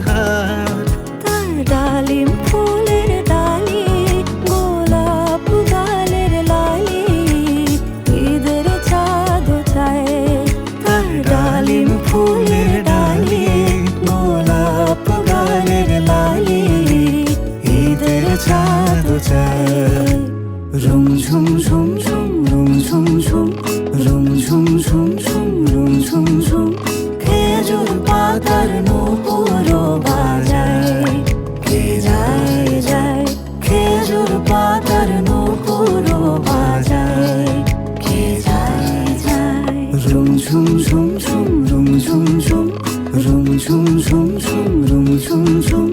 হার। তার ডালিম ফুলের ডালি, গোলাপ গালের লালি, ঈদের চাঁদ চায়। তার ডালিম ফুলের ডালি, গোলাপ গালের লালি, ঈদের চাঁদ চায়। রুম ঝুম ঝুম ঝুম রুম ঝুম ঝুম রুম ঝুম ঝুম ঝুম রুম ঝুম ঝুম, খেজুর পাতার নূপুর বাজায়। কে যায় যায় খেজুর পাতার নূপুর বাজায়। কে যায় যায় রুম ঝুম ঝুম ঝুম রুম ঝুম ঝুম রুম ঝুম ঝুম ঝুম রুম ঝুম ঝুম।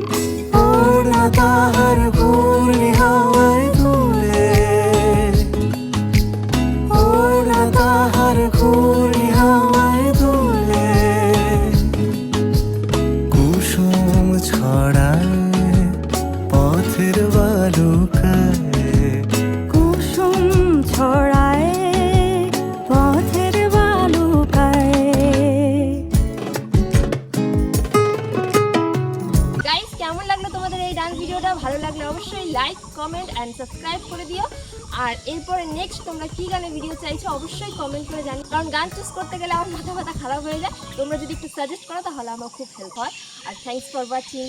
ওড়না তাহার ঘূর্ণি হাওয়ায় দুলে, ওড়না তাহার ঘূর্ণি হাওয়ায় দুলে। কুসুম ছড়ায় পথের বালুকায়, কুসুম ছড়ায় পথের বালুকায়। গাইস, কেমন লাগলো তোমাদের এই ডান্স ভিডিওটা? ভালো লাগলে অবশ্যই লাইক, কমেন্ট অ্যান্ড সাবস্ক্রাইব করে দিও। আর এরপরে নেক্সট তোমরা কী গানের ভিডিও চাইছো অবশ্যই কমেন্ট করে জানিও, কারণ গান চুজ করতে গেলে আমার মাথা খারাপ হয়ে যায়। তোমরা যদি একটু সাজেস্ট করো তাহলে আমার খুব হেল্প হয়। আর থ্যাংকস ফর ওয়াচিং।